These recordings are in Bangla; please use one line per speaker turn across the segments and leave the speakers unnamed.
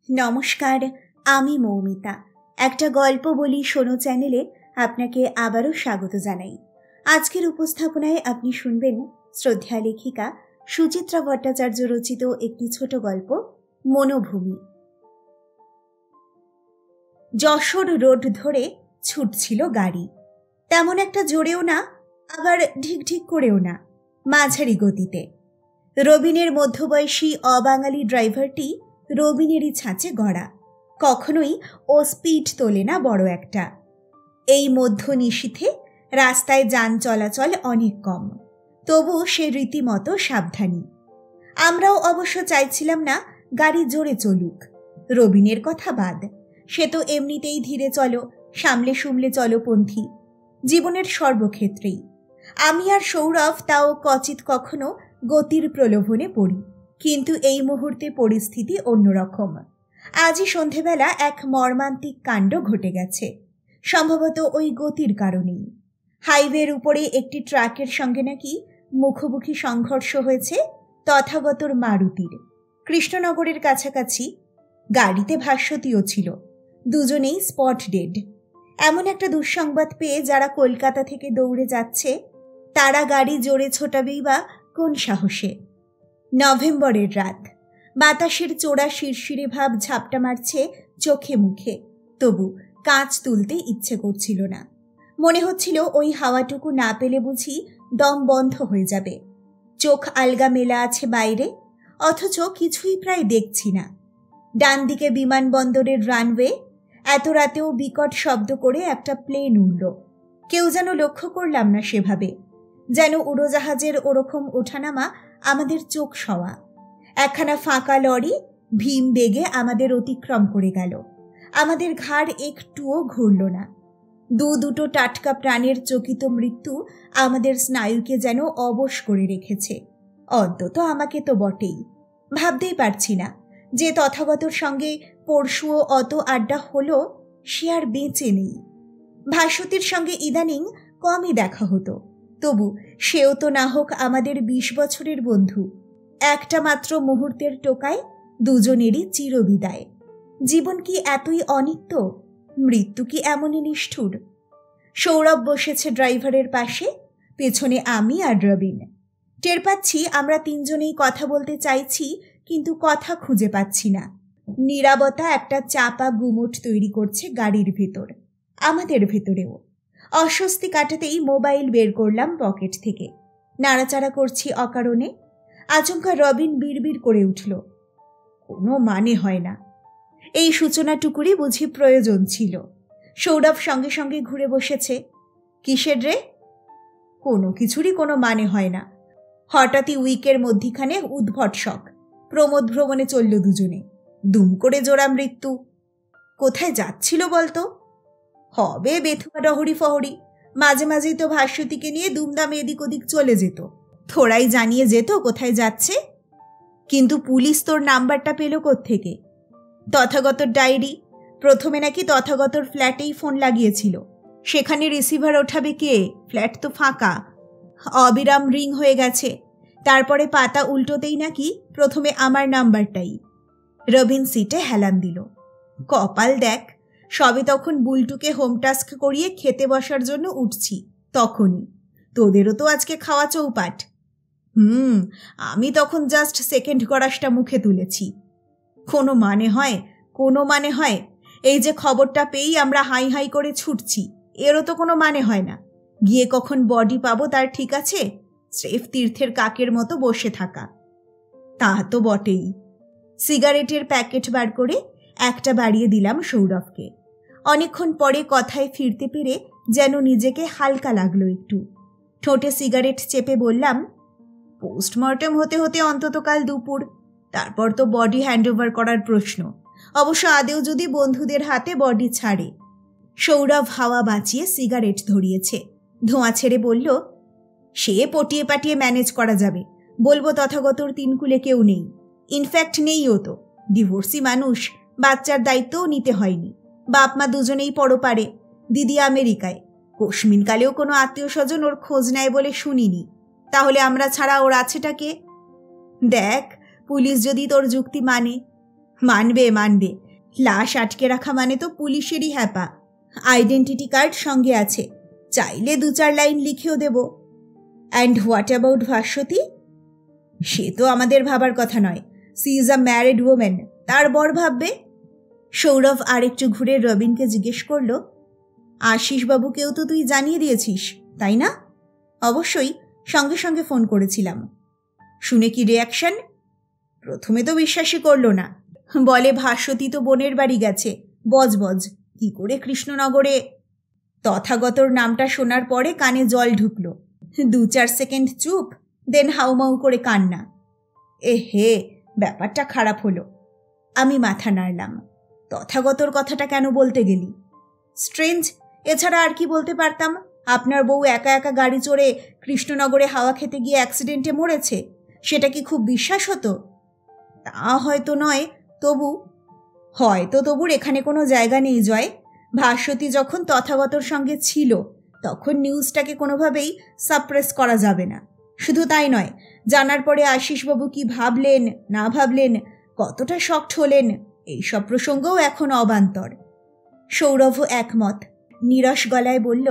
নমস্কার, আমি মৌমিতা। একটা গল্প বলি শোনো চ্যানেলে আপনাকে আবারও স্বাগত জানাই। আজকের উপস্থাপনায় আপনি শুনবেন শ্রদ্ধেয়া লেখিকা সুচিত্রা ভট্টাচার্য রচিত একটি ছোট গল্প মনোভূমি। যশোর রোড ধরে ছুটছিল গাড়ি। তেমন একটা জোরেও না, আবার ঢিকঢিক করেও না, মাঝারি গতিতে। রবিনের মধ্যবয়সী অবাঙালি ড্রাইভারটি রবিনেরই ছাঁচে গড়া। কখনোই ও স্পিড তোলে না বড় একটা। এই মধ্য নিশীথে রাস্তায় যান চলাচল অনেক কম, তবু সে রীতিমতো সাবধানী। আমরাও অবশ্য চাইছিলাম না গাড়ি জোরে চলুক। রবিনের কথা বাদ, সে তো এমনিতেই ধীরে চলো, সামলে সুমলে চলোপন্থী জীবনের সর্বক্ষেত্রেই। আমি আর সৌরভ তাও কচিত কখনো গতির প্রলোভনে পড়ি, কিন্তু এই মুহূর্তে পরিস্থিতি অন্যরকম। আজই সন্ধেবেলা এক মর্মান্তিক কাণ্ড ঘটে গেছে, সম্ভবত ওই গতির কারণেই। হাইওয়ের উপরে একটি ট্রাকের সঙ্গে নাকি মুখোমুখি সংঘর্ষ হয়েছে তথাগতর মারুতির। কৃষ্ণনগরের কাছাকাছি। গাড়িতে ভাস্বতীও ছিল, দুজনেই স্পট ডেড। এমন একটা দুঃসংবাদ পেয়ে যারা কলকাতা থেকে দৌড়ে যাচ্ছে, তারা গাড়ি জোরে ছোটাবেই বা কোন সাহসে? নভেম্বরের রাত, বাতাসের চোরা শিরশিরে ভাব ঝাপটা মারছে চোখে মুখে, তবু কাঁচ তুলতে ইচ্ছে করছিল না। মনে হচ্ছিল ওই হাওয়াটুকু না পেলে বুঝি দম বন্ধ হয়ে যাবে। চোখ আলগা মেলা আছে বাইরে, অথচ কিছুই প্রায় দেখছি না। ডান দিকে বিমানবন্দরের রানওয়ে, এত রাতেও বিকট শব্দ করে একটা প্লেন উড়ল। কেউ যেন লক্ষ্য করলাম না সেভাবে, যেন উড়োজাহাজের ওরকম ওঠানামা আমাদের চোখ সওয়া। একখানা ফাঁকা লরি ভীম বেগে আমাদের অতিক্রম করে গেল। আমাদের ঘাড় একটুও ঘুরল না। দুটো টাটকা প্রাণের চকিত মৃত্যু আমাদের স্নায়ুকে যেন অবশ করে রেখেছে। অন্তত আমাকে তো বটেই। ভাবতেই পারছি না যে তথাগতর সঙ্গে পরশুও অত আড্ডা হলো, সে আর বেঁচে নেই। ভাস্বতীর সঙ্গে ইদানিং কমই দেখা হতো, তবু সেও তো না হোক আমাদের 20 বছরের বন্ধু। একটা মাত্র মুহূর্তের টোকায় দুজনেরই চিরবিদায়। জীবন কি এতই অনিত্য? মৃত্যু কি এমনই নিষ্ঠুর? সৌরভ বসেছে ড্রাইভারের পাশে, পেছনে আমি আর রবিন। টের পাচ্ছি আমরা তিনজনেই কথা বলতে চাইছি, কিন্তু কথা খুঁজে পাচ্ছি না। নীরবতা একটা চাপা গুমট তৈরি করছে গাড়ির ভেতর, আমাদের ভেতরেও। অস্বস্তি কাটাতেই মোবাইল বের করলাম পকেট থেকে, নাড়াচাড়া করছি অকারণে। আচমকা রবিন বিড়বিড় করে উঠল, কোনো মানে হয় না। এই সূচনাটুকুরই বুঝি প্রয়োজন ছিল। সৌরভ সঙ্গে সঙ্গে ঘুরে বসেছে। কিসের রে? কোনো কিছুরই কোনো মানে হয় না। হঠাৎই উইকের মধ্যিখানে উদ্ভট শখ, প্রমোদ ভ্রমণে চলল দুজনে। দুম করে জোড়া মৃত্যু। কোথায় যাচ্ছিল বলতো? হবে বেথুয়া ডহরি ফহরি। মাঝে মাঝেই তো ভাস্বতীকে নিয়ে দুমদাম এদিক ওদিক চলে যেত। থোড়াই জানিয়ে যেত কোথায় যাচ্ছে। কিন্তু পুলিশ তোর নাম্বারটা পেল কোত্থেকে? তথাগতর ডায়েরি। প্রথমে নাকি তথাগতর ফ্ল্যাটেই ফোন লাগিয়েছিল, সেখানে রিসিভার ওঠাবে কে? ফ্ল্যাট তো ফাঁকা। অবিরাম রিং হয়ে গেছে। তারপরে পাতা উল্টোতেই নাকি প্রথমে আমার নাম্বারটাই। রবিন সিটে হেলান দিল। কপাল দেখ, সবে তখন বুলটুকে হোম টাস্ক করিয়ে খেতে বসার জন্য উঠছি, তখনই। তোদেরও তো আজকে খাওয়া চৌপাট। আমি তখন জাস্ট সেকেন্ড গড়াসটা মুখে তুলেছি। কোনো মানে হয়? কোনো মানে হয়? এই যে খবরটা পেয়েই আমরা হাই হাই করে ছুটছি, এরও তো কোনো মানে হয় না। গিয়ে কখন বডি পাবো তার ঠিক আছে? স্রেফ তীর্থের কাকের মতো বসে থাকা। তা তো বটেই। সিগারেটের প্যাকেট বার করে একটা বাড়িয়ে দিলাম সৌরভকে। অনেকক্ষণ পরে কথায় ফিরতে পেরে যেন নিজেকে হালকা লাগলো একটু। ঠোঁটে সিগারেট চেপে বললাম, পোস্টমর্টেম হতে হতে অন্ততকাল দুপুর, তারপর তো বডি হ্যান্ডওভার করার প্রশ্ন। অবশ্য আদেও যদি বন্ধুদের হাতে বডি ছাড়ে। সৌরভ হাওয়া বাঁচিয়ে সিগারেট ধরিয়েছে, ধোঁয়া ছেড়ে বলল, সে পটিয়ে পাটিয়ে ম্যানেজ করা যাবে। বলবো তথাগতর তিনকুলে কেউ নেই। ইনফ্যাক্ট নেইও তো। ডিভোর্সি মানুষ, বাচ্চার দায়িত্বও নিতে হয়নি। বাপ মা দুজনেই পরপারে। দিদি আমেরিকায়। কোশমিনকালেও কোনো আত্মীয় স্বজন ওর খোঁজ নেয় বলে শুনিনি। তাহলে আমরা ছাড়া ওর আছেটাকে? দেখ, পুলিশ যদি তোর যুক্তি মানে। মানবে মানবে, লাশ আটকে রাখা মানে তো পুলিশেরই হ্যাপা। আইডেন্টিটি কার্ড সঙ্গে আছে, চাইলে 2-4 লাইন লিখেও দেব। And what about Bhaswati? সে তো আমাদের ভাবার কথা নয়। She is a married women, তার বর ভাববে। সৌরভ আরেকটু ঘুরে রবিনকে জিজ্ঞেস করল, আশিসবাবুকেও তো তুই জানিয়ে দিয়েছিস, তাই না? অবশ্যই, সঙ্গে সঙ্গে ফোন করেছিলাম। শুনে কি রিয়াকশন? প্রথমে তো বিশ্বাসই করল না, বলে ভাস্বতী তো বোনের বাড়ি গেছে, বজবজ কি করে কৃষ্ণনগরে। তথাগতর নামটা শোনার পরে কানে জল ঢুকল। 2-4 সেকেন্ড চুপ, দেন হাউমাউ করে কান্না। হে, ব্যাপারটা খারাপ হলো। আমি মাথা নাড়লাম। তথাগতর কথাটা কেন বলতে গেলি? স্ট্রেঞ্জ, এছাড়া আর কি বলতে পারতাম? আপনার বউ একা একা গাড়ি চড়ে কৃষ্ণনগরে হাওয়া খেতে গিয়ে অ্যাক্সিডেন্টে মরেছে, সেটা কি খুব বিশ্বাস হতো? তা হয়তো নয়, তবুর এখানে কোনো জায়গা নেই জয়। ভাস্বতী যখন তথাগতর সঙ্গে ছিল তখন নিউজটাকে কোনোভাবেই সাপ্রেস করা যাবে না। শুধু তাই নয়, জানার পরে আশিসবাবু কি ভাবলেন না ভাবলেন, কতটা শকড হলেন, এইসব প্রসঙ্গও এখন অবান্তর। সৌরভও একমত, নিরস গলায় বলল,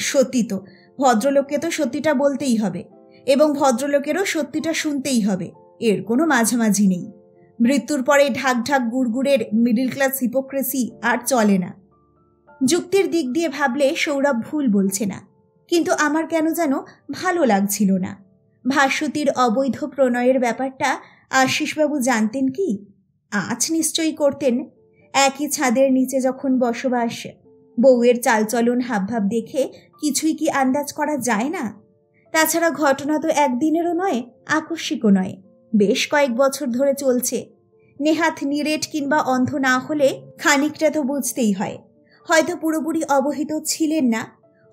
সত্যি তো, ভদ্রলোককে তো সত্যিটা বলতেই হবে, এবং ভদ্রলোকেরও সত্যিটা শুনতেই হবে, এর কোনো মাঝামাঝি নেই। মৃত্যুর পরে ঢাক ঢাক গুড়গুড়ের মিডল ক্লাস হিপোক্রেসি আর চলে না। যুক্তির দিক দিয়ে ভাবলে সৌরভ ভুল বলছে না, কিন্তু আমার কেন যেন ভালো লাগছিল না। ভাস্বতীর অবৈধ প্রণয়ের ব্যাপারটা আশিসবাবু জানতেন কি? আজ নিশ্চয়ই করতেন। একই ছাদের নিচে যখন বসবাস, বউয়ের চালচলন হাবভাব দেখে কিছুই কি আন্দাজ করা যায় না? তাছাড়া ঘটনা তো একদিনেরও নয়, আকস্মিকও নয়, বেশ কয়েক বছর ধরে চলছে। নেহাত নিরেট কিংবা অন্ধ না হলে খানিকটা তো বুঝতেই হয়। হয়তো পুরোপুরি অবহিত ছিলেন না,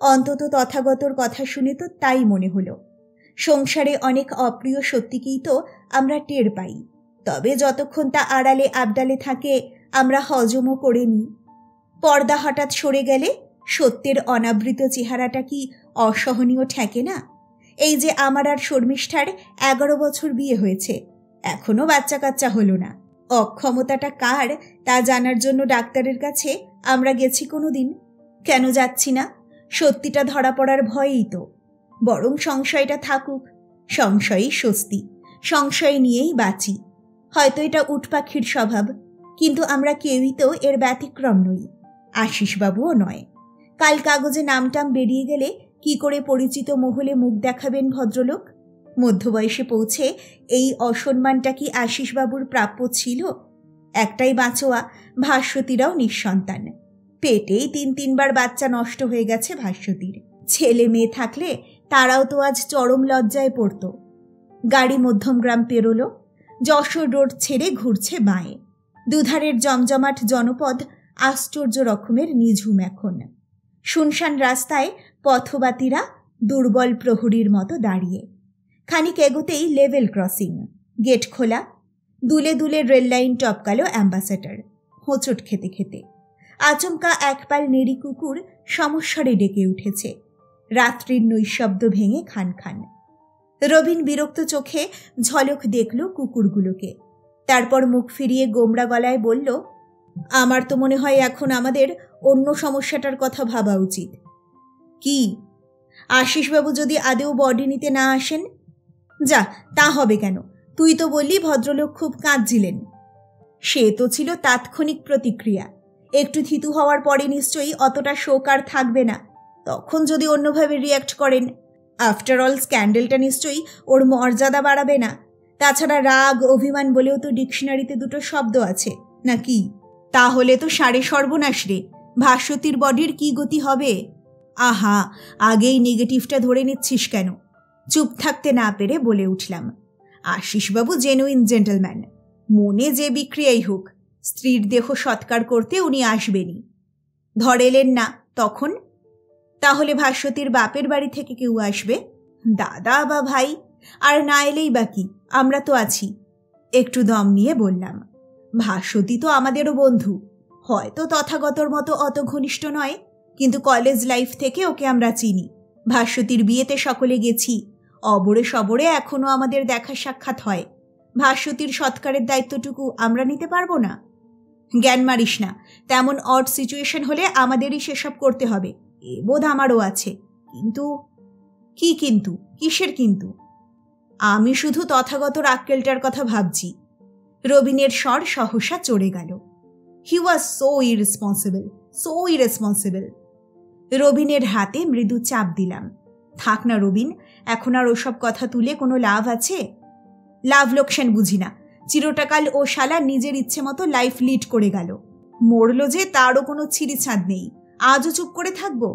অন্তত তথাগতর কথা শুনে তো তাই মনে হলো। সংসারে অনেক অপ্রিয় সত্যিকেই তো আমরা টের পাই, তবে যতক্ষণ তা আড়ালে আবডালে থাকে আমরা হজমও করে নিই। পর্দা হঠাৎ সরে গেলে সত্যের অনাবৃত চেহারাটা কি অসহনীয় ঠেকে না? এই যে আমার আর শর্মিষ্ঠার 11 বছর বিয়ে হয়েছে, এখনো বাচ্চা কাচ্চা হলো না। অক্ষমতাটা কার তা জানার জন্য ডাক্তারের কাছে আমরা গেছি কোনোদিন? কেন যাচ্ছি না? সত্যিটা ধরা পড়ার ভয়েই তো। বরং সংশয়টা থাকুক, সংশয়ই স্বস্তি, সংশয় নিয়েই বাঁচি। হয়তো এটা উটপাখির স্বভাব, কিন্তু আমরা কেউই তো এর ব্যতিক্রম নই, আশিসবাবুও নয়। কাল কাগজে নামটাম বেরিয়ে গেলে কি করে পরিচিত মহলে মুখ দেখাবেন ভদ্রলোক? মধ্যবয়সে পৌঁছে এই অসম্মানটা কি আশিসবাবুর প্রাপ্য ছিল? একটাই বাঁচোয়া, ভাস্বতীরাও নিঃসন্তান। পেটেই 3 বার বাচ্চা নষ্ট হয়ে গেছে ভাস্বতীর। ছেলে মেয়ে থাকলে তারাও তো আজ চরম লজ্জায় পড়ত। গাড়ি মধ্যমগ্রাম পেরোলো, যশোর রোড ছেড়ে ঘুরছে বাঁয়ে। দুধারের জমজমাট জনপদ আশ্চর্য রকমের নিঝুম এখন। শুনশান রাস্তায় পথবাতিরা দুর্বল প্রহরীর মতো দাঁড়িয়ে। খানিক এগোতেই লেভেল ক্রসিং, গেট খোলা। দুলে দুলে রেললাইন টপকালো অ্যাম্বাসেডর হোঁচট খেতে খেতে। আচমকা একপাল নেড়ি কুকুর সমস্বরে ডেকে উঠেছে, রাত্রির নৈশব্দ ভেঙে খান খান। রবিন বিরক্ত চোখে ঝলক দেখল কুকুরগুলোকে, তারপর মুখ ফিরিয়ে গোমড়া গলায় বলল, আমার তো মনে হয় এখন আমাদের অন্য সমস্যাটার কথা ভাবা উচিত। কি? আশিসবাবু যদি আদেও বডি নিতে না আসেন? যা, তা হবে কেন? তুই তো বললি ভদ্রলোক খুব কাঁদছিলেন। সে তো ছিল তাৎক্ষণিক প্রতিক্রিয়া, একটু থিতু হওয়ার পরে নিশ্চয়ই অতটা শোক আর থাকবে না। তখন যদি অন্যভাবে রিয়্যাক্ট করেন, আফটার অল স্ক্যান্ডেলটা নিশ্চয়ই ওর মর্যাদা বাড়াবে না। তাছাড়া রাগ অভিমান বলেও তো ডিকশনারিতে 2টো শব্দ আছে নাকি? তাহলে তো সাড়ে সর্বনাশ রে, ভাস্বতীর বডির কি গতি হবে? আহা, আগেই নেগেটিভটা ধরে নিচ্ছিস কেন? চুপ থাকতে না পেরে বলে উঠলাম, আশিসবাবু জেনুইন জেন্টলম্যান। মনে যে বিক্রিয়াই হোক, স্ত্রীর দেহ সৎকার করতে উনি আসবেনই। ধরেলেন না তখন? তাহলে ভাস্বতীর বাপের বাড়ি থেকে কেউ আসবে, দাদা বা ভাই, আর না এলেই বাকি আমরা তো আছি। একটু দম নিয়ে বললাম, ভাস্বতী তো আমাদেরও বন্ধু, হয়তো তথাগতর মতো অত ঘনিষ্ঠ নয়, কিন্তু কলেজ লাইফ থেকে ওকে আমরা চিনি। ভাস্বতীর বিয়েতে সকলে গেছি, অবরে সবরে এখনো আমাদের দেখা সাক্ষাৎ হয়। ভাস্বতীর সৎকারের দায়িত্বটুকু আমরা নিতে পারবো না? জ্ঞান মারিস না। তেমন অড সিচুয়েশন হলে আমাদেরই সেসব করতে হবে, এ বোধ আমারও আছে। কিন্তু কি কিন্তু? কিসের কিন্তু? আমি শুধু তথাগত আক্কেলটার কথা ভাবছি। রবিনের স্বর সহসা চড়ে গেল। হি ওয়াজ সো ইরেসপন্সিবল। রবিনের হাতে মৃদু চাপ দিলাম। থাক না রবিন, এখন আর ওসব কথা তুলে কোনো লাভ আছে? লাভ লোকসান বুঝি না। চিরটাকাল ও শালা নিজের ইচ্ছে মতো লাইফ লিড করে গেল। মরল যে তারও কোনো ছিঁড়িছাঁদ নেই। আজও চুপ করে থাকবো?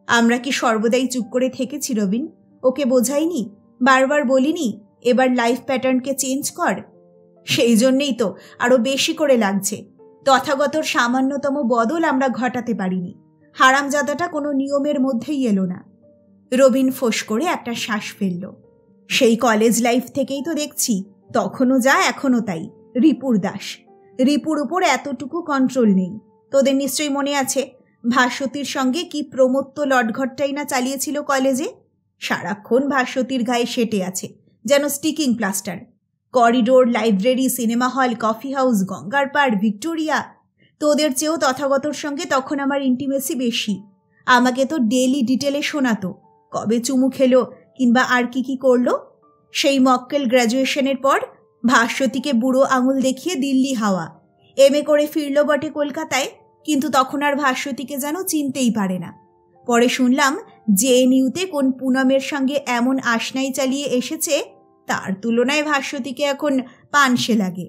আমরা কি সর্বদাই চুপ করে থেকেছি রবিন? ওকে বোঝাইনি? বারবার বলিনি এবার লাইফ প্যাটার্নকে চেঞ্জ কর? সেই জন্যেই তো আরো বেশি করে লাগছে। তথাগতর সামান্যতম বদল আমরা ঘটাতে পারিনি। হারামজাদাটা কোনো নিয়মের মধ্যেই এলো না। রবিন ফোঁস করে একটা শ্বাস ফেলল। সেই কলেজ লাইফ থেকেই তো দেখছি, তখনও যা এখনও তাই। রিপুর দাস। রিপুর উপর এতটুকু কন্ট্রোল নেই। তোদের নিশ্চয়ই মনে আছে ভাস্বতীর সঙ্গে কি প্রমত্ত লটঘটটাই না চালিয়েছিল কলেজে। সারাক্ষণ ভাস্বতীর গায়ে সেটে আছে, যেন sticking plaster. Corridor, library, cinema hall, coffee house, গঙ্গার পাড়, ভিক্টোরিয়া। তোদের চেয়েও তথাগতর সঙ্গে তখন আমার ইন্টিমেসি বেশি। আমাকে তো ডেইলি ডিটেলে শোনাতো কবে চুমু খেলো কিংবা আর কি করলো। সেই মক্কেল গ্র্যাজুয়েশনের পর ভাস্বতীকে বুড়ো আঙুল দেখিয়ে দিল্লি হাওয়া। এমএ করে ফিরল বটে কলকাতায়, কিন্তু তখন আর ভাস্বতীকে যেন চিনতেই পারে না। পরে শুনলাম জেএনইউতে কোন পুনমের সঙ্গে এমন আশনাই চালিয়ে এসেছে তার তুলনায় ভাস্বতীকে এখন পানসে লাগে।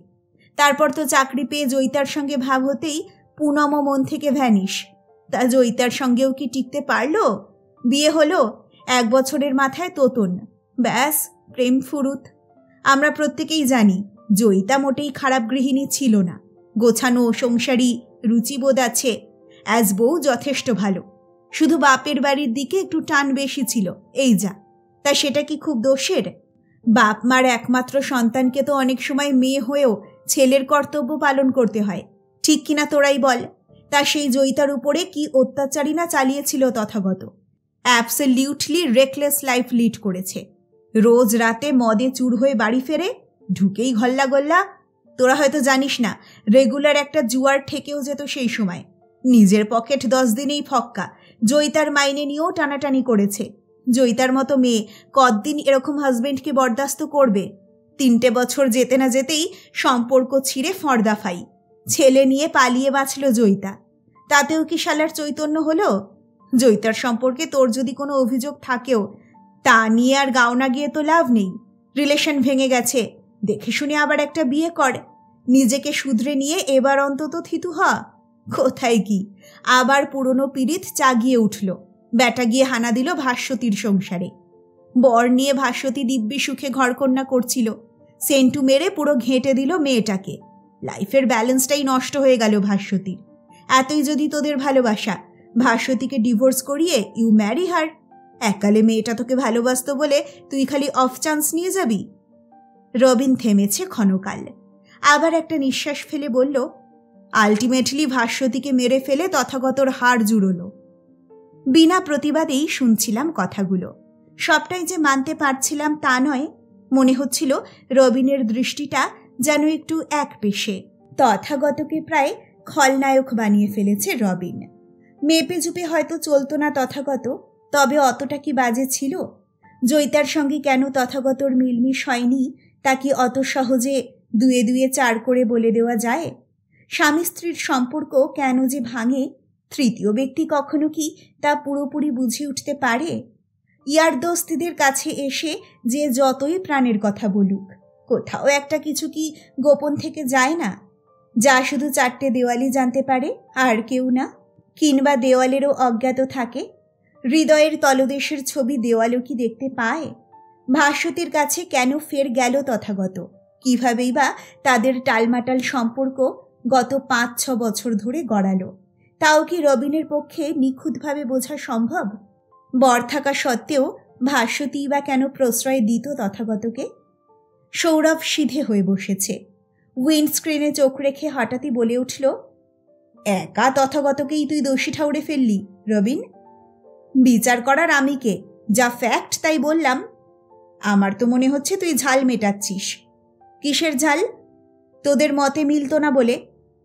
তারপর তো চাকরি পেয়ে জয়িতার সঙ্গে ভাব হতেই পুনমও মন থেকে ভ্যানিশ। তা জয়িতার সঙ্গেও কি টিকতে পারলো? বিয়ে হলো, 1 বছরের মাথায় তোতন। ব্যাস, প্রেম ফুরুত। আমরা প্রত্যেকেই জানি জয়িতা মোটেই খারাপ গৃহিণী ছিল না। গোছানো, সংসারী, রুচিবোধ আছে। অ্যাজ বউ যথেষ্ট ভালো। শুধু বাপের বাড়ির দিকে একটু টান বেশি ছিল, এই যা। তা সেটা কি খুব দোষের? বাপ মার একমাত্র সন্তানকে তো অনেক সময় মেয়ে হয়েও ছেলের কর্তব্য পালন করতে হয়, ঠিক কিনা তোরাই বল? তা সেই জয়িতার উপরে কি অত্যাচারী না চালিয়েছিল Tathagata. Absolutely reckless life lead করেছে। রোজ রাতে মদে চুর হয়ে বাড়ি ফেরে, ঢুকেই ঘল্লা গল্লা। তোরা হয়তো জানিস না, রেগুলার একটা জুয়ার ঠেকেও যেত সেই সময়। নিজের পকেট 10 দিনেই ফক্কা। জয়িতার মাইনে নিয়েও টানাটানি করেছে। জয়িতার মতো মেয়ে কতদিন এরকম হাজবেন্ডকে বরদাস্ত করবে? 3টে বছর যেতে না যেতেই সম্পর্ক ছিঁড়ে ফর্দাফাই। ছেলে নিয়ে পালিয়ে বাঁচল জয়িতা। তাতেও কি শালার চৈতন্য হলো? জয়িতার সম্পর্কে তোর যদি কোনো অভিযোগ থাকেও, তা নিয়ে আর গাওনা গিয়ে তো লাভ নেই। রিলেশন ভেঙে গেছে, দেখে শুনে আবার একটা বিয়ে কর। নিজেকে শুধরে নিয়ে এবার অন্তত থিতু হ। কোথায় কি, আবার পুরনো পীড়িত চাগিয়ে উঠল। ব্যাটা গিয়ে হানা দিল ভাস্বতীর সংসারে। বর নিয়ে ভাস্বতী দিব্যি সুখে ঘরকন্যা করছিল। সেন্টু মেরে পুরো ঘেঁটে দিল মেয়েটাকে। লাইফের ব্যালেন্সটাই নষ্ট হয়ে গেল ভাস্বতীর। এতই যদি তোদের ভালোবাসা, ভাস্বতীকে ডিভোর্স করিয়ে ইউ ম্যারি হার। এককালে মেয়েটা তোকে ভালোবাসত বলে তুই খালি অফ চান্স নিয়ে যাবি? রবিন থেমেছে ক্ষণকাল, আবার একটা নিঃশ্বাস ফেলে বলল, আলটিমেটলি ভাস্বতীকে মেরে ফেলে তথাগতর হাড় জুড়ল। বিনা প্রতিবাদেই শুনছিলাম কথাগুলো। সবটাই যে মানতে পারছিলাম তা নয়। মনে হচ্ছিল রবিনের দৃষ্টিটা যেন একটু একপেশে। তথাগতকে প্রায় খলনায়ক বানিয়ে ফেলেছে রবিন। মেপে জুপে হয়তো চলতো না তথাগত, তবে অতটা কি বাজে ছিল? জয়িতার সঙ্গে কেন তথাগতর মিলমিশ হয়নি তা কি অত সহজে 2-2 4 করে বলে দেওয়া যায়? স্বামী স্ত্রীর সম্পর্ক কেন যে ভাঙে, তৃতীয় ব্যক্তি কখনো কি তা পুরোপুরি বুঝে উঠতে পারে? ইয়ার দোস্তিদের কাছে এসে যে যতই প্রাণের কথা বলুক, কোথাও একটা কিছু কি গোপন থেকে যায় না? যা শুধু 4টে দেওয়ালই জানতে পারে, আর কেউ না। কিংবা দেওয়ালেরও অজ্ঞাত থাকে। হৃদয়ের তলদেশের ছবি দেওয়ালও কি দেখতে পায়? ভাস্বতীর কাছে কেন ফের গেল তথাগত? কিভাবেই বা তাদের টালমাটাল সম্পর্ক গত 5-6 বছর ধরে গড়ালো, তাও কি রবিনের পক্ষে নিখুঁতভাবে বোঝা সম্ভব? বর থাকা সত্ত্বেও ভাস্বতী বা কেন প্রশ্রয় দিত তথাগতকে? সৌরভ সিধে হয়ে বসেছে। উইন্ডস্ক্রিনে চোখ রেখে হঠাৎই বলে উঠল, একা তথাগতকেই তুই দোষী ঠাউরে ফেললি রবিন। বিচার করার আমি কে? যা ফ্যাক্ট তাই বললাম। আমার তো মনে হচ্ছে তুই ঝাল মেটাচ্ছিস। কিসের ঝাল? তোদের মতে মিলত না বলে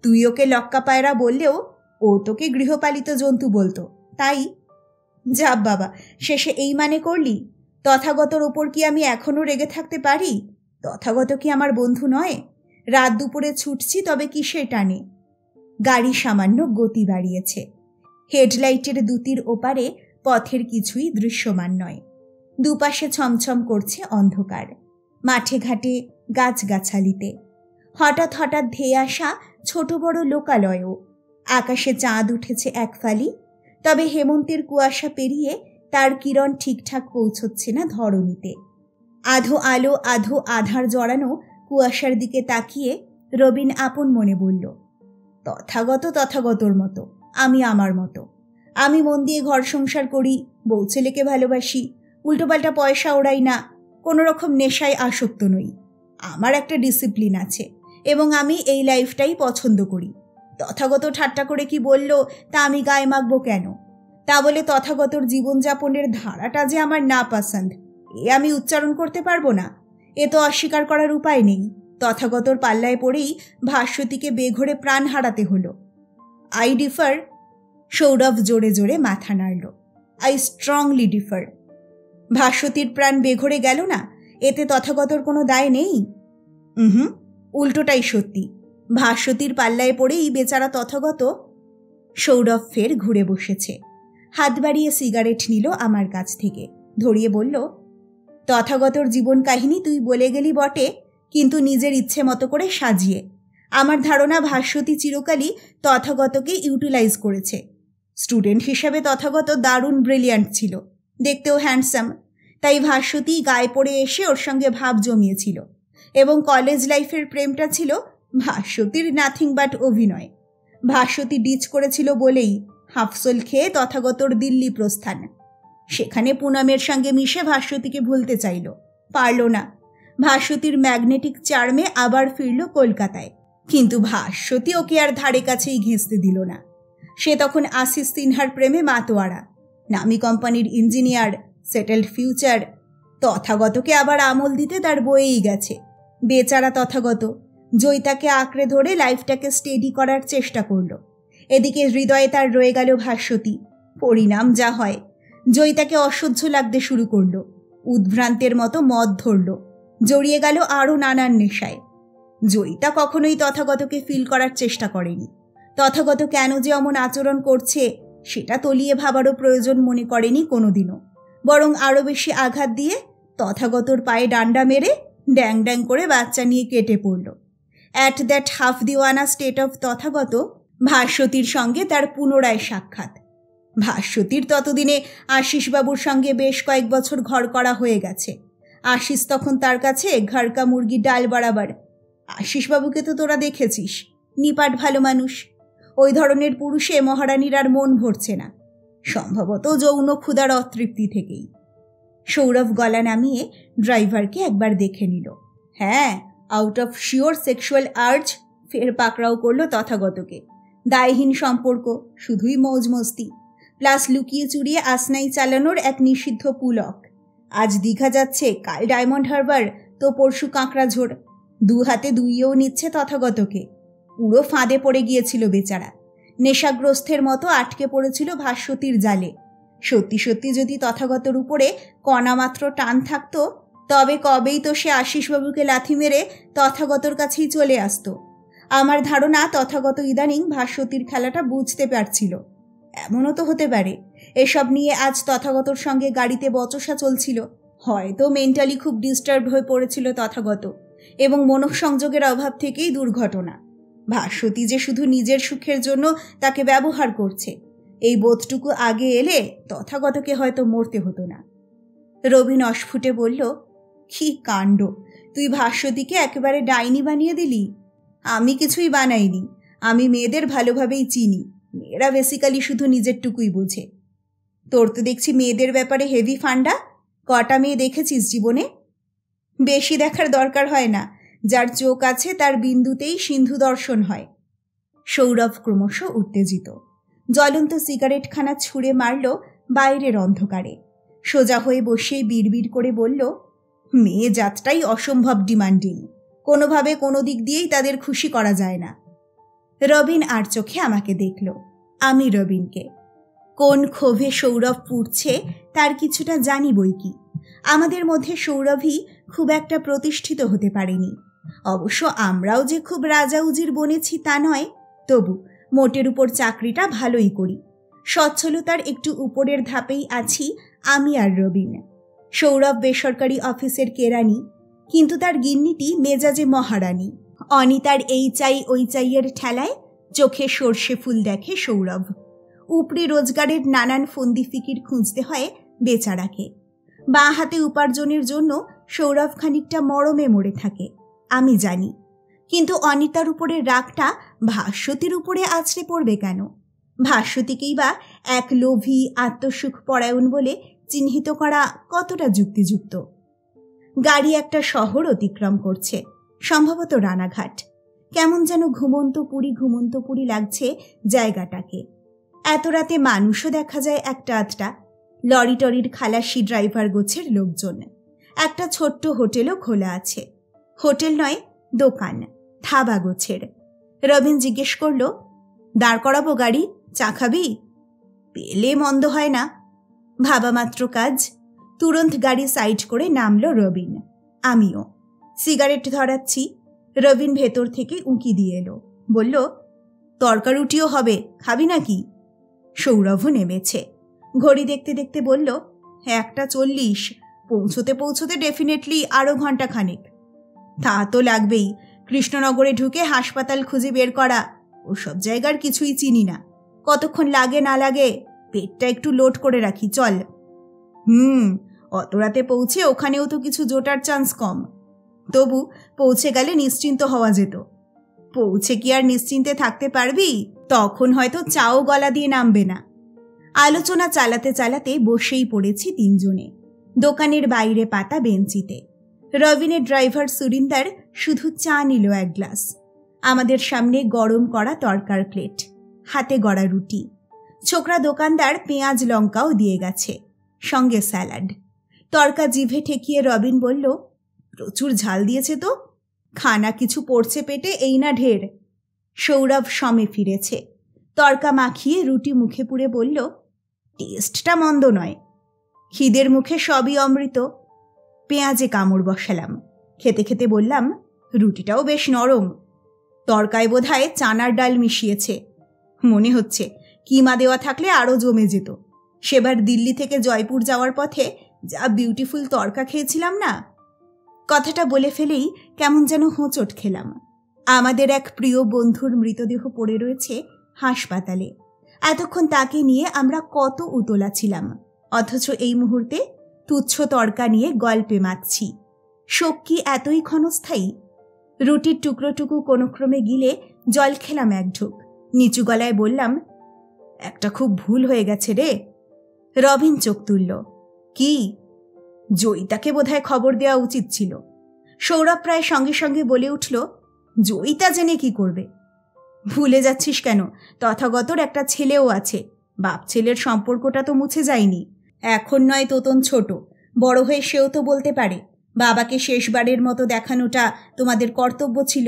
তুই ওকে লক্কা পায়রা বললেও ও তোকে গৃহপালিত জন্তু বলতো, তাই? যাব বাবা, শেষে এই মানে করলি? তথাগতর ওপর কি আমি এখনো রেগে থাকতে পারি? তথাগত কি আমার বন্ধু নয়? রাত দুপুরে ছুটছি, তবে কিসের টানে? গাড়ি সামান্য গতি বাড়িয়েছে। হেডলাইটের দুতির ওপারে পথের কিছুই দৃশ্যমান নয়। দুপাশে ছমছম করছে অন্ধকার, মাঠে ঘাটে গাছগাছালিতে। হঠাৎ হঠাৎ ধেয়ে আসা ছোট বড় লোকালয়ও। আকাশে চাঁদ উঠেছে এক ফালি, তবে হেমন্তের কুয়াশা পেরিয়ে তার কিরণ ঠিকঠাক পৌঁছচ্ছে না ধরণীতে। আধো আলো আধো আধার জড়ানো কুয়াশার দিকে তাকিয়ে রবিন আপন মনে বলল, তথাগত তথাগতর মতো, আমি আমার মতো। আমি মন দিয়ে ঘর সংসার করি, বউ ছেলেকে ভালোবাসি, উল্টোপাল্টা পয়সা ওড়াই না, কোনো রকম নেশায় আসক্ত নই। আমার একটা ডিসিপ্লিন আছে এবং আমি এই লাইফটাই পছন্দ করি। তথাগত ঠাট্টা করে কি বলল তা আমি গায়ে মাখবো কেন? তা বলে তথাগতর জীবনযাপনের ধারাটা যে আমার না পছন্দ, এ আমি উচ্চারণ করতে পারবো না। এ তো অস্বীকার করার উপায় নেই। তথাগতর পাল্লায় পড়েই ভাস্বতীকে বেঘরে প্রাণ হারাতে হলো। I differ. সৌরভ জোরে জোরে মাথা নাড়ল। I strongly differ. ভাস্বতীর প্রাণ বেঘরে গেল না, এতে তথাগতর কোনো দায় নেই? উল্টোটাই সত্যি। ভাস্বতীর পাল্লায় পড়েই বেচারা তথাগত। সৌরভ ফের ঘুরে বসেছে, হাত বাড়িয়ে সিগারেট নিল আমার কাছ থেকে, ধরিয়ে বলল, তথাগতর জীবন কাহিনী তুই বলে গেলি বটে, কিন্তু নিজের ইচ্ছে মতো করে সাজিয়ে। আমার ধারণা ভাস্বতী চিরকালই তথাগতকে ইউটিলাইজ করেছে। স্টুডেন্ট হিসাবে তথাগত দারুণ ব্রিলিয়ান্ট ছিল, দেখতেও হ্যান্ডসাম, তাই ভাস্বতী গায়ে পড়ে এসে ওর সঙ্গে ভাব জমিয়েছিল। এবং কলেজ লাইফের প্রেমটা ছিল ভাস্বতীর নাথিং বাট অভিনয়। ভাস্বতী ডিচ করেছিল বলেই হাফসল খেয়ে তথাগতর দিল্লি প্রস্থান। সেখানে পুনমের সঙ্গে মিশে ভাস্বতীকে ভুলতে চাইল, পারল না। ভাস্বতীর ম্যাগনেটিক চার্মে আবার ফিরল কলকাতায়, কিন্তু ভাস্বতী ওকে আর ধারে কাছেই ঘেঁষতে দিল না। সে তখন আশিস সিনহার প্রেমে মাতোয়ারা, নামি কোম্পানির ইঞ্জিনিয়ার, সেটেলড ফিউচার। তথাগতকে আবার আমল দিতে তার বয়েই গেছে। বেচারা তথাগত জয়িতাকে আঁকড়ে ধরে লাইফটাকে স্টেডি করার চেষ্টা করল। এদিকে হৃদয়ে তার রয়ে গেল ভাস্বতী। পরিণাম যা হয়, জয়িতাকে অসহ্য লাগতে শুরু করল, উদ্ভ্রান্তের মতো মদ ধরল, জড়িয়ে গেল আরও নানান নেশায়। জয়িতা কখনোই তথাগতকে ফিল করার চেষ্টা করেনি। তথাগত কেন যে অমন আচরণ করছে সেটা তলিয়ে ভাবারও প্রয়োজন মনে করেনি কোনোদিনও, বরং আরও বেশি আঘাত দিয়ে তথাগতর পায়ে ডান্ডা মেরে ড্যাং ড্যাং করে বাচ্চা নিয়ে কেটে পড়ল। অ্যাট দ্যাট হাফ দিওয়ানা স্টেট অফ তথাগত ভাস্বতীর সঙ্গে তার পুনরায় সাক্ষাৎ। ভাস্বতীর ততদিনে আশিসবাবুর সঙ্গে বেশ কয়েক বছর ঘর করা হয়ে গেছে। আশিস তখন তার কাছে ঘরকা মুরগি ডাল বরাবর। আশিসবাবুকে তো তোরা দেখেছিস, নিপাট ভালো মানুষ। ওই ধরনের পুরুষে মহারানীর আর মন ভরছে না, সম্ভবত যৌন ক্ষুধার অতৃপ্তি থেকেই। সৌরভ গলা নামিয়ে ড্রাইভারকে একবার দেখে নিল। হ্যাঁ, out of sure sexual urge ফের পাকড়াও করলো তথাগতকে। দায়হীন সম্পর্ক, শুধুই মৌজ মস্তি, প্লাস লুকিয়ে চুরিয়ে আসনাই চালানোর এক নিষিদ্ধ পুলক। আজ দীঘা যাচ্ছে, কাল ডায়মন্ড হারবার, তো পরশু কাঁকড়াঝোড়। দু হাতে দুইয়েও নিচ্ছে তথাগতকে। পুরো ফাঁদে পড়ে গিয়েছিল বেচারা, নেশাগ্রস্তের মতো আটকে পড়েছিল ভাস্বতীর জালে। সত্যি সত্যি যদি তথাগতর উপরে কণামাত্র টান থাকতো, তবে কবেই তো সে আশিসবাবুকে লাথি মেরে তথাগতর কাছেই চলে আসতো। আমার ধারণা তথাগত ইদানিং ভাস্বতীর খেলাটা বুঝতে পারছিল। এমনও তো হতে পারে এসব নিয়ে আজ তথাগতর সঙ্গে গাড়িতে বচসা চলছিল। হয়তো মেন্টালি খুব ডিস্টার্ব হয়ে পড়েছিল তথাগত, এবং মনঃসংযোগের অভাব থেকেই দুর্ঘটনা। ভাস্বতী যে শুধু নিজের সুখের জন্য তাকে ব্যবহার করছে, এই বোধটুকু আগে এলে তথাগতকে হয়তো মরতে হতো না। রবিন অস্ফুটে বলল, কি কাণ্ড, তুই ভাস্বতীকে একেবারে ডাইনি বানিয়ে দিলি। আমি কিছুই বানাইনি, আমি মেয়েদের ভালোভাবেই চিনি। মেয়েরা বেসিক্যালি শুধু নিজেরটুকুই বোঝে। তোর তো দেখছি মেয়েদের ব্যাপারে হেভি ফান্ডা। কটা মেয়ে দেখেছিস জীবনে? বেশি দেখার দরকার হয় না, যার চোখ আছে তার বিন্দুতেই সিন্ধু দর্শন হয়। সৌরভ ক্রমশ উত্তেজিত, জ্বলন্ত সিগারেটখানা ছুঁড়ে মারল বাইরের অন্ধকারে। সোজা হয়ে বসে বিড়বিড় করে বলল, মেয়ে জাতটাই অসম্ভব ডিমান্ডিং। কোনোভাবে কোনো দিক দিয়েই তাদের খুশি করা যায় না। রবিন আর চোখে আমাকে দেখল, আমি রবিনকে। কোন ক্ষোভে সৌরভ পুড়ছে তার কিছুটা জানি বই কি। আমাদের মধ্যে সৌরভই খুব একটা প্রতিষ্ঠিত হতে পারেনি। অবশ্য আমরাও যে খুব রাজা উজির বনেছি তা নয়, তবু মোটের উপর চাকরিটা ভালোই করি। সচ্ছলতার একটু উপরের ধাপেই আছি আমি আর রবিন। সৌরভ বেসরকারি অফিসের কেরানি, কিন্তু তার গিন্নিটি মেজাজে মহারানী। অনিতার এই চাই ওই চাইয়ের ঠেলায় চোখে সর্ষে ফুল দেখে সৌরভ। উপরি রোজগারের নানান ফন্দি ফিকির খুঁজতে হয় বেচারাকে। বাঁ হাতে উপার্জনের জন্য সৌরভ খানিকটা মরমে মরে থাকে, আমি জানি। কিন্তু অনিতার উপরে রাগটা ভাস্বতীর উপরে আছড়ে পড়বে কেন? ভাস্বতীকেই বা এক লোভী আত্মসুখ পরায়ণ বলে চিহ্নিত করা কতটা যুক্তিযুক্ত? গাড়ি একটা শহর অতিক্রম করছে, সম্ভবত রানাঘাট। কেমন যেন ঘুমন্ত পুরী লাগছে জায়গাটাকে। এত রাতে মানুষও দেখা যায় একটা আধটা, লরি টরির খালাসি ড্রাইভার গোছের লোকজন। একটা ছোট্ট হোটেলও খোলা আছে। হোটেল নয়, দোকান, ধাবা গোছের। রবিন জিজ্ঞেস করল, দাঁড় করাবো গাড়ি, চা খাবি? পেলে মন্দ হয় না, ভাবা মাত্র কাজ। তুরন্ত গাড়ি সাইড করে নামলো রবিন, আমিও। সিগারেট ধরাচ্ছি। রবিন ভেতর থেকে উঁকি দিয়ে এলো, বলল, তরকারুটিও হবে, খাবি নাকি? সৌরভও নেমেছে। ঘড়ি দেখতে দেখতে বলল, 1:40, পৌঁছতে ডেফিনেটলি আরও ঘন্টাখানেক। তা তো লাগবেই, কৃষ্ণনগরে ঢুকে হাসপাতাল খুঁজে বের করা, ওসব জায়গার কিছুই চিনি না। কতক্ষণ লাগে না লাগে, পেটটা একটু লোড করে রাখি, চল। অত রাতে পৌঁছে ওখানেও তো কিছু জোটার চান্স কম। তবু পৌঁছে গেলে নিশ্চিন্ত হওয়া যেত। পৌঁছে কি আর নিশ্চিন্তে থাকতে পারবি? তখন হয়তো চাও গলা দিয়ে নামবে না। আলোচনা চালাতে চালাতে বসেই পড়েছি তিনজনে, দোকানের বাইরে পাতা বেঞ্চিতে। রবিনের ড্রাইভার সুরিন্দার শুধু চা নিল 1 গ্লাস। আমাদের সামনে গরম করা তরকার প্লেট, হাতে গড়া রুটি। ছোকরা দোকানদার পেঁয়াজ লঙ্কাও দিয়ে গেছে, সঙ্গে স্যালাড। তরকা জিভে ঠেকিয়ে রবিন বলল, প্রচুর ঝাল দিয়েছে তো, খানা কিছু পড়ছে পেটে, এই না ঢের। সৌরভ সমে ফিরেছে, তরকা মাখিয়ে রুটি মুখে পুরে বলল, টেস্টটা মন্দ নয়। খিদের মুখে সবই অমৃত। পেঁয়াজে কামড় বসালাম, খেতে খেতে বললাম, রুটিটাও বেশ নরম। তরকায় বোধহয় চানার ডাল মিশিয়েছে। মনে হচ্ছে কিমা দেওয়া থাকলে আরও জমে যেত। সেবার দিল্লি থেকে জয়পুর যাওয়ার পথে যা বিউটিফুল তরকা খেয়েছিলাম না। কথাটা বলে ফেলেই কেমন যেন হোঁচট খেলাম। আমাদের এক প্রিয় বন্ধুর মৃতদেহ পড়ে রয়েছে হাসপাতালে। এতক্ষণ তাকে নিয়ে আমরা কত উতলা ছিলাম, অথচ এই মুহূর্তে তুচ্ছ তরকা নিয়ে গল্পে মাতছি। শোক কি এতই ক্ষণস্থায়ী? রুটির টুকরোটুকু কোনো ক্রমে গিলে জল খেলাম 1 ঢোক। নিচু গলায় বললাম, একটা খুব ভুল হয়ে গেছে রে। রবিন চোখ তুলল, কি? জয়িতাকে বোধহয় খবর দেওয়া উচিত ছিল। সৌরভ প্রায় সঙ্গে সঙ্গে বলে উঠল, জয়িতা জেনে কি করবে? ভুলে যাচ্ছিস কেন, তথাগতর একটা ছেলেও আছে। বাপ ছেলের সম্পর্কটা তো মুছে যায়নি। এখন নয় তোতন ছোট, বড় হয়ে সেও তো বলতে পারে, বাবাকে শেষবারের মতো দেখানোটা তোমাদের কর্তব্য ছিল।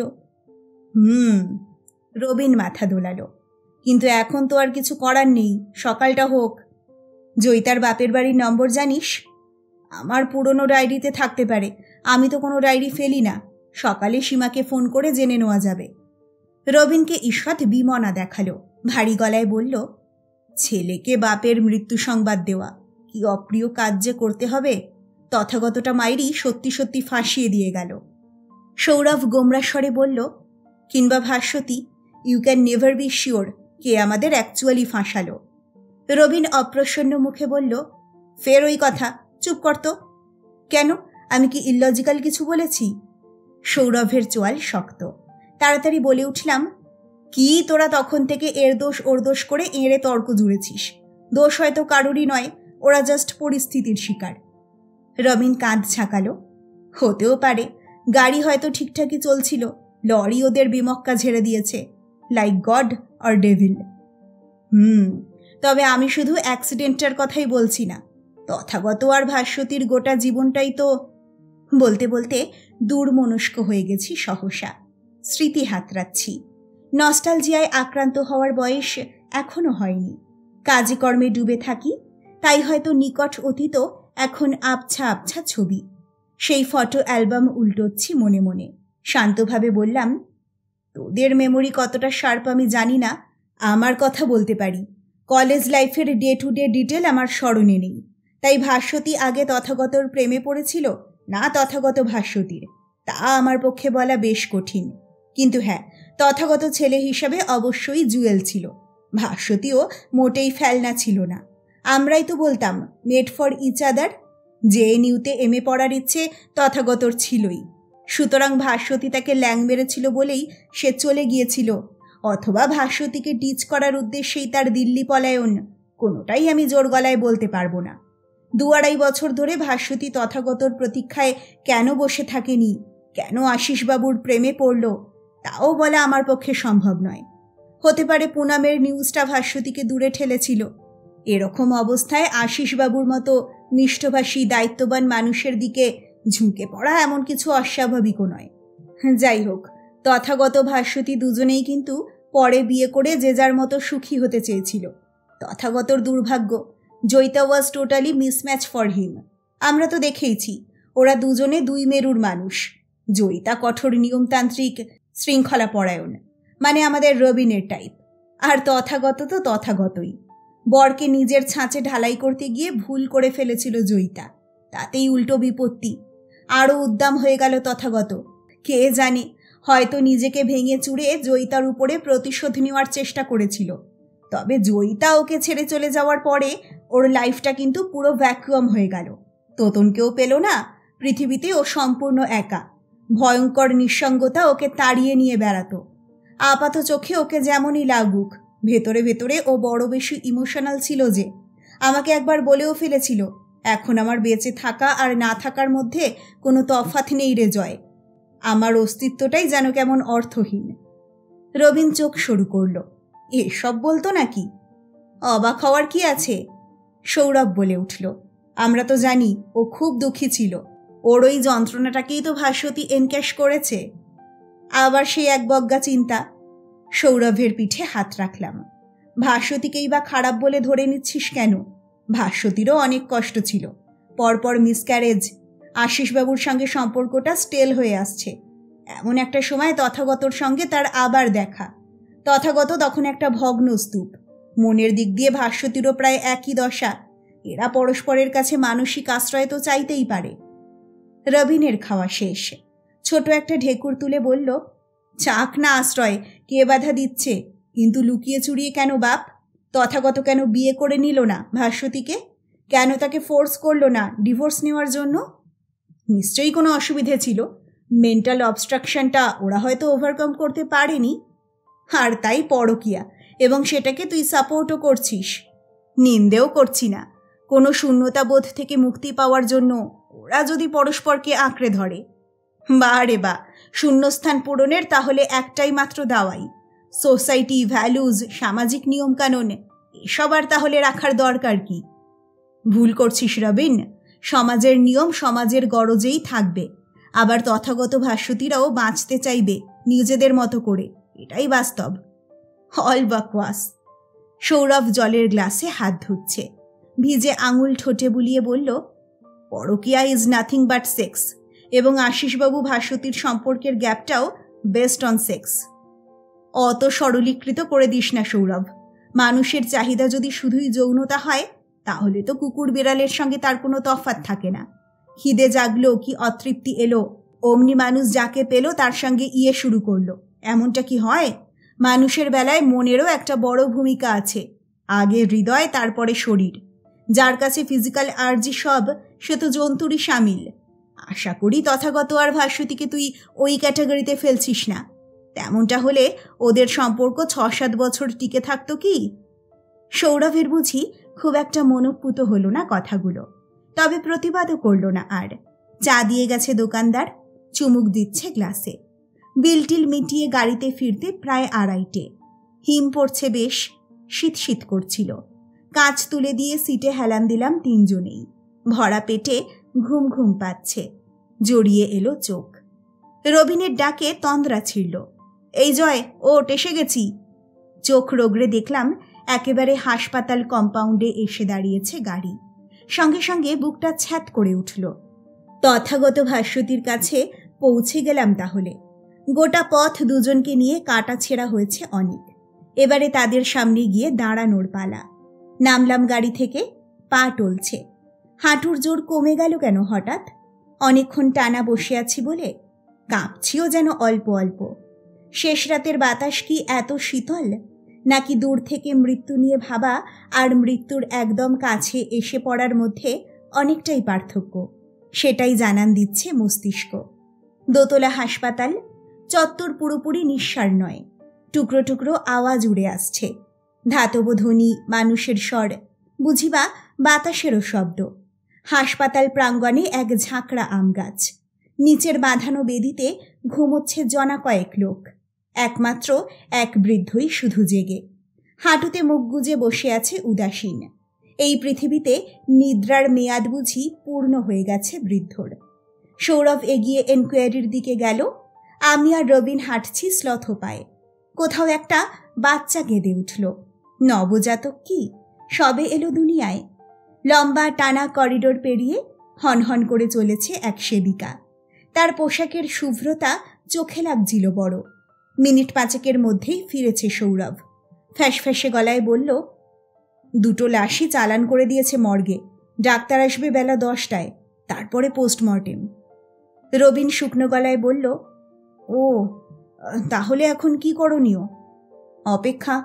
রবিন মাথা দোলালো, কিন্তু এখন তো আর কিছু করার নেই, সকালটা হোক। জয়িতার বাপের বাড়ির নম্বর জানিস? আমার পুরনো ডায়েরিতে থাকতে পারে, আমি তো কোনো ডায়েরি ফেলি না। সকালে সীমাকে ফোন করে জেনে নেওয়া যাবে। রবিনকে ঈষৎ বিমনা দেখালো, ভারী গলায় বলল, ছেলেকে বাপের মৃত্যু সংবাদ দেওয়া কি অপ্রিয় কাজ যে করতে হবে। তথাগতটা মাইরি সত্যি সত্যি ফাঁসিয়ে দিয়ে গেল। সৌরভ গোমরা স্বরে বলল, কিংবা Bhaswati, you can never be sure কে আমাদের অ্যাকচুয়ালি ফাঁসালো। রবিন অপ্রসন্ন মুখে বলল, ফের ওই কথা, চুপ করতো। কেন, আমি কি ইললজিক্যাল কিছু বলেছি? সৌরভের চোয়াল শক্ত। তাড়াতাড়ি বলে উঠলাম, কি তোরা তখন থেকে এর দোষ ওর দোষ করে এঁড়ে তর্ক জুড়েছিস? দোষ হয়তো কারোরই নয়, ওরা জাস্ট পরিস্থিতির শিকার। রবিন কাঁধ ঝাঁকালো, হতেও পারে, গাড়ি হয়তো ঠিকঠাকই চলছিল, লরি ওদের বিমক্কা ঝেড়ে দিয়েছে, লাইক গড অর ডেভিল। তবে আমি শুধু অ্যাক্সিডেন্টটার কথাই বলছি না, তথাগত আর ভাস্বতীর গোটা জীবনটাই তো। বলতে বলতে দূরমনস্ক হয়ে গেছি সহসা। স্মৃতি হাতড়াচ্ছি। নস্টালজিয়ায় আক্রান্ত হওয়ার বয়স এখনো হয়নি। কাজে কর্মে ডুবে থাকি, তাই হয়তো নিকট অতীত এখন আবছা আবছা ছবি। সেই ফটো অ্যালবাম উল্টোচ্ছি মনে মনে। শান্তভাবে বললাম, তোদের মেমোরি কতটা শার্প আমি জানি না, আমার কথা বলতে পারি। কলেজ লাইফের ডে টু ডে ডিটেল আমার স্মরণে নেই। তাই ভাস্বতী আগে তথাগতর প্রেমে পড়েছিল না তথাগত ভাস্বতীর, তা আমার পক্ষে বলা বেশ কঠিন। কিন্তু হ্যাঁ, তথাগত ছেলে হিসাবে অবশ্যই জুয়েল ছিল। ভাস্বতীও মোটেই ফেলনা ছিল না। আমরাই তো বলতাম মেড ফর ইচ আদার। জেএনইউতে এমএ পড়ার ইচ্ছে তথাগতর ছিলই। সুতরাং ভাস্বতী তাকে ল্যাং মেরেছিল বলেই সে চলে গিয়েছিল, অথবা ভাস্বতীকে টিচ করার উদ্দেশ্যেই তার দিল্লি পলায়ন, কোনোটাই আমি জোর গলায় বলতে পারবো না। 2-2.5 বছর ধরে ভাস্বতী তথাগতর প্রতীক্ষায় কেন বসে থাকেনি, কেন আশিসবাবুর প্রেমে পড়ল, তাও বলা আমার পক্ষে সম্ভব নয়। হতে পারে পুনামের নিউজটা ভাস্বতীকে দূরে ঠেলেছিল। এরকম অবস্থায় আশিসবাবুর মতো মিষ্টভাষী দায়িত্ববান মানুষের দিকে ঝুঁকে পড়া এমন কিছু অস্বাভাবিকও নয়। যাই হোক, তথাগত ভাস্বতী দুজনেই কিন্তু পরে বিয়ে করে যে যার মতো সুখী হতে চেয়েছিল। তথাগতর দুর্ভাগ্য, Joyita was totally mismatch for him. আমরা তো দেখেইছি, ওরা দুজনে 2 মেরুর মানুষ। জয়িতা কঠোর নিয়মতান্ত্রিক, শৃঙ্খলা পরায়ণ, মানে আমাদের রবিনের টাইপ। আর তথাগত তো তথাগতই। বরকে নিজের ছাঁচে ঢালাই করতে গিয়ে ভুল করে ফেলেছিল জয়িতা, তাতেই উল্টো বিপত্তি। আরও উদ্দাম হয়ে গেল তথাগত। কে জানে, হয়তো নিজেকে ভেঙে চুড়ে জয়িতার উপরে প্রতিশোধ নেওয়ার চেষ্টা করেছিল। তবে জয়িতা ওকে ছেড়ে চলে যাওয়ার পরে ওর লাইফটা কিন্তু পুরো ভ্যাকুয়াম হয়ে গেল। তোতনকেও পেল না, পৃথিবীতে ও সম্পূর্ণ একা। ভয়ঙ্কর নিঃসঙ্গতা ওকে তাড়িয়ে নিয়ে বেড়াতো। আপাত চোখে ওকে যেমনই লাগুক, ভেতরে ভেতরে ও বড় বেশি ইমোশনাল ছিল যে। আমাকে একবার বলেও ফেলেছিল, এখন আমার বেঁচে থাকা আর না থাকার মধ্যে কোনো তফাৎ নেই রে জয়। আমার অস্তিত্বটাই যেন কেমন অর্থহীন। রবিন চোখ সরু করল। এসব বলতো নাকি? অবাক হওয়ার কি আছে? সৌরভ বলে উঠল, আমরা তো জানি ও খুব দুঃখী ছিল। ওর ওই যন্ত্রণাটাকেই তো ভাস্বতী এনক্যাশ করেছে। আবার সেই এক বজ্ঞা চিন্তা। সৌরভের পিঠে হাত রাখলাম। ভাস্বতীকেই বা খারাপ বলে ধরে নিচ্ছিস কেন? ভাস্বতীরও অনেক কষ্ট ছিল। পরপর মিসক্যারেজ, আশিসবাবুর সঙ্গে সম্পর্কটা স্টেল হয়ে আসছে। এমন একটা সময় তথাগতর সঙ্গে তার আবার দেখা। তথাগত তখন একটা ভগ্ন স্তূপ। মনের দিক দিয়ে ভাস্বতীরও প্রায় একই দশা। এরা পরস্পরের কাছে মানসিক আশ্রয় তো চাইতেই পারে। রবিনের খাওয়া শেষ। ছোট একটা ঢেকুর তুলে বলল, চাক না আশ্রয়, কে বাধা দিচ্ছে? কিন্তু লুকিয়ে চুরিয়ে কেন বাপ? তথাগত কেন বিয়ে করে নিল না ভাস্বতীকে? কেন তাকে ফোর্স করলো না ডিভোর্স নেওয়ার জন্য? নিশ্চয়ই কোনো অসুবিধে ছিল। মেন্টাল অবস্ট্রাকশনটা ওরা হয়তো ওভারকাম করতে পারেনি। আর তাই পরকিয়া, এবং সেটাকে তুই সাপোর্টও করছিস। নিন্দেও করছি না। কোনো শূন্যতাবোধ থেকে মুক্তি পাওয়ার জন্য ওরা যদি পরস্পরকে আঁকড়ে ধরে, বা রে বা, শূন্যস্থান পূরণের তাহলে একটাই মাত্র দাওয়াই, সোসাইটি, ভ্যালুজ, সামাজিক নিয়মকানুন, এসব আর তাহলে রাখার দরকার কি? ভুল করছিস রবিন। সমাজের নিয়ম সমাজের গরজেই থাকবে। আবার তথাগত ভাস্বতীরাও বাঁচতে চাইবে নিজেদের মতো করে, এটাই বাস্তব। অল বাকওয়াস। সৌরভ জলের গ্লাসে হাত ধুচ্ছে। ভিজে আঙুল ঠোঁটে বুলিয়ে বলল, পরকিয়া ইজ নাথিং বাট সেক্স, এবং আশিসবাবু ভাস্বতীর সম্পর্কের গ্যাপটাও বেস্ট অন সেক্স। অত সরলীকৃত করে দিস না সৌরভ। মানুষের চাহিদা যদি শুধুই যৌনতা হয়, তাহলে তো কুকুর বিড়ালের সঙ্গে তার কোনো তফাৎ থাকে না। খিদে জাগলো কি অতৃপ্তি এলো, অমনি মানুষ যাকে পেল তার সঙ্গে ইয়ে শুরু করলো, এমনটা কি হয়? মানুষের বেলায় মনেরও একটা বড় ভূমিকা আছে। আগে হৃদয়, তারপরে শরীর। যার কাছে ফিজিক্যাল আর্জি সব, সে তো জন্তুরই সামিল। আশা করি তথাগত আর ভাস্বতীকে তুই ওই ক্যাটাগরিতে ফেলছিস না। তেমনটা হলে ওদের সম্পর্ক 6-7 বছর টিকে থাকতো কি? সৌরভের বুঝি খুব একটা মনোপুত হলো না কথাগুলো, তবে প্রতিবাদও করল না আর। চা দিয়ে গেছে দোকানদার, চুমুক দিচ্ছে গ্লাসে। বিলটিল মিটিয়ে গাড়িতে ফিরতে প্রায় 2:30। হিম পড়ছে বেশ, শীত শীত করছিল। কাঁচ তুলে দিয়ে সিটে হেলান দিলাম 3 জনেই। ভরা পেটে ঘুম ঘুম পাচ্ছে। জড়িয়ে এলো চোখ। রবিনের ডাকে তন্দ্রা ছিঁড়ল। এই জয়, ওঠ, এসে গেছি। চোখ রগড়ে দেখলাম একেবারে হাসপাতাল কম্পাউন্ডে এসে দাঁড়িয়েছে গাড়ি। সঙ্গে সঙ্গে বুকটা ছ্যাত করে উঠল। তথাগত ভাস্বতীর কাছে পৌঁছে গেলাম তাহলে। গোটা পথ দুজনকে নিয়ে কাটা ছেঁড়া হয়েছে অনেক। এবারে তাদের সামনে গিয়ে দাঁড়ানোর পালা। নামলাম গাড়ি থেকে, পা টলছে। হাঁটুর জোর কমে গেল কেন হঠাৎ? অনেকক্ষণ টানা বসে আছি বলে কাঁপছিও যেন অল্প অল্প। শেষ রাতের বাতাস কি এত শীতল, নাকি দূর থেকে মৃত্যু নিয়ে ভাবা আর মৃত্যুর একদম কাছে এসে পড়ার মধ্যে অনেকটাই পার্থক্য, সেটাই জানান দিচ্ছে মস্তিষ্ক। দোতলা হাসপাতাল, চত্বর পুরোপুরি নিঃসার নয়, টুকরো টুকরো আওয়াজ উড়ে আসছে। ধাতব ধ্বনি, মানুষের স্বর, বুঝিবা বাতাসেরও শব্দ। হাসপাতাল প্রাঙ্গণে এক ঝাঁকড়া আম গাছ, নিচের বাঁধানো বেদিতে ঘুমোচ্ছে জনা কয়েক লোক। একমাত্র এক বৃদ্ধই শুধু জেগে, হাঁটুতে মুখ গুজে বসে আছে উদাসীন। এই পৃথিবীতে নিদ্রার মেয়াদ বুঝি পূর্ণ হয়ে গেছে বৃদ্ধর। সৌরভ এগিয়ে এনকোয়ারির দিকে গেল। আমি আর রবিন হাঁটছি শ্লথ পায়ে। কোথাও একটা বাচ্চা কেঁদে উঠল। নবজাতক কি, সবে এলো দুনিয়ায়। লম্বা টানা করিডোর পেরিয়ে হনহন করে চলেছে এক সেবিকা। তার পোশাকের শুভ্রতা চোখে লাগছিল বড়। মিনিট পাঁচেকের মধ্যেই ফিরেছে সৌরভ। ফ্যাসফ্যাসে গলায় বলল, দুটো লাশই চালান করে দিয়েছে মর্গে। ডাক্তার আসবে বেলা 10টায়, তারপরে পোস্টমর্টেম। রবিন শুকনো গলায় বলল, ও তাহলে এখন কি করণীয়? অপেক্ষা।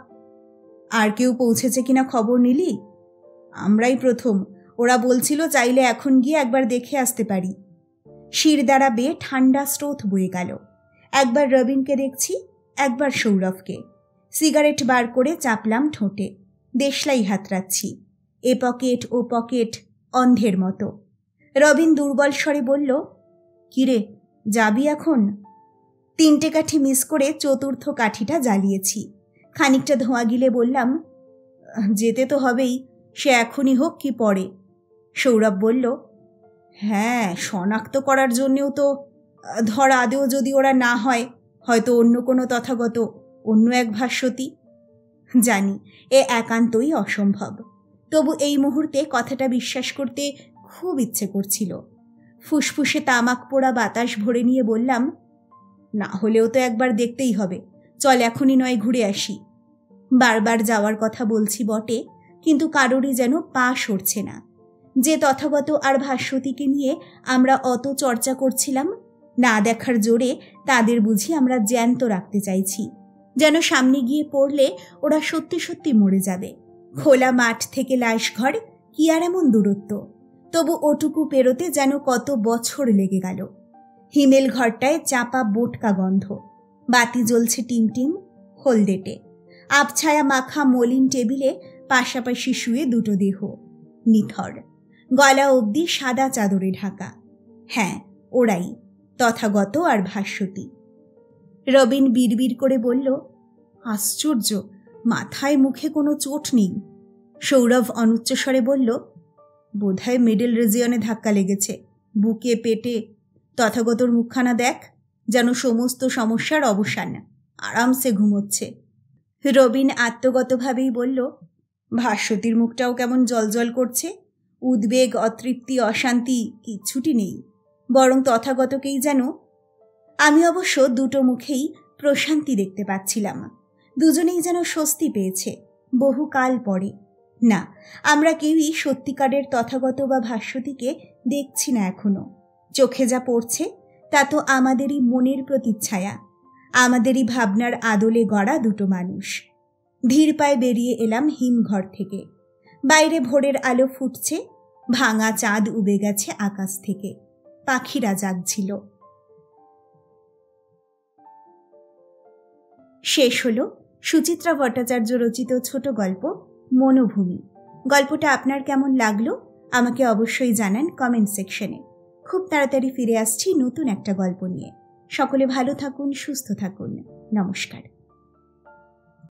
আর কেউ পৌঁছেছে কিনা খবর নিলি? আমরাই প্রথম। ওরা বলছিল চাইলে এখন গিয়ে একবার দেখে আসতে পারি। শির দ্বারা বেয়ে ঠান্ডা স্রোত বয়ে গেল। একবার রবিনকে দেখছি, একবার সৌরভকে। সিগারেট বার করে চাপলাম ঠোঁটে, দেশলাই হাতড়াচ্ছি। এ পকেট ও পকেট, অন্ধের মতো। রবিন দুর্বল স্বরে বলল, কিরে, যাবি এখন? 3টে কাঠি মিস করে 4র্থ কাঠিটা জ্বালিয়েছি। খানিকটা ধোঁয়া গিলে বললাম, যেতে তো হবেই, সে এখনই হোক কি পরে। সৌরভ বলল, হ্যাঁ, শনাক্ত করার জন্যেও তো, ধর আদেও যদি ওরা না হয়, হয়তো অন্য কোনো তথাগত, অন্য এক ভাস্বতী। জানি এ একান্তই অসম্ভব, তবু এই মুহূর্তে কথাটা বিশ্বাস করতে খুব ইচ্ছে করছিল। ফুসফুসে তামাক পোড়া বাতাস ভরে নিয়ে বললাম, না হলেও তো একবার দেখতেই হবে, চল এখনই নয় ঘুরে আসি। বারবার যাওয়ার কথা বলছি বটে, কিন্তু কারোরই যেন পা সরছে না। যে তথাগত আর ভাস্বতীকে নিয়ে আমরা অত চর্চা করছিলাম, না দেখার জোরে তাদের বুঝি আমরা জ্যান্ত রাখতে চাইছি, যেন সামনে গিয়ে পড়লে ওরা সত্যি সত্যি মরে যাবে। খোলা মাঠ থেকে লাশঘর কি আর এমন দূরত্ব, তবু ওটুকু পেরোতে যেন কত বছর লেগে গেল। হিমেল ঘরটায় চাপা বোটকা গন্ধ, বাতি জ্বলছে টিমটিম হলদেটে। আবছায়া মাখা মলিন টেবিলে পাশাপাশি শুয়ে দুটো দেহ, নিথর, গলা অবধি সাদা চাদরে ঢাকা। হ্যাঁ, ওরাই, তথাগত আর ভাস্বতী। রবিন বিড়বিড় করে বলল, আশ্চর্য, মাথায় মুখে কোনো চোট নেই। সৌরভ অনুচ্চস্বরে বলল, বোধহয় মিডল রিজিয়নে ধাক্কা লেগেছে, বুকে, পেটে। তথাগতর মুখখানা দেখ, যেন সমস্ত সমস্যার অবসান, আরামসে ঘুমোচ্ছে। রবিন আত্মগতভাবেই বলল, ভাস্বতীর মুখটাও কেমন জলজল করছে, উদ্বেগ, অতৃপ্তি, অশান্তি কিচ্ছুটি নেই, বরং তথাগতকেই যেন। আমি অবশ্য দুটো মুখেই প্রশান্তি দেখতে পাচ্ছিলাম। দুজনেই যেন স্বস্তি পেয়েছে বহুকাল পরে। না, আমরা কেউই সত্যিকারের তথাগত বা ভাস্বতীকে দেখছি না এখনো। চোখে যা পড়ছে তা তো আমাদেরই মনের প্রতিচ্ছায়া, আমাদেরই ভাবনার আদলে গড়া দুটো মানুষ। ধীর পায়ে বেরিয়ে এলাম হিমঘর থেকে। বাইরে ভোরের আলো ফুটছে, ভাঙা চাঁদ উবে গেছে আকাশ থেকে, পাখিরা জাগছিল। শেষ হলো সুচিত্রা ভট্টাচার্য রচিত ছোট গল্প মনোভূমি। গল্পটা আপনার কেমন লাগলো আমাকে অবশ্যই জানান কমেন্ট সেকশনে। খুব তাড়াতাড়ি ফিরে আসছি নতুন একটা গল্প নিয়ে। সকলে ভালো থাকুন, সুস্থ থাকুন। নমস্কার।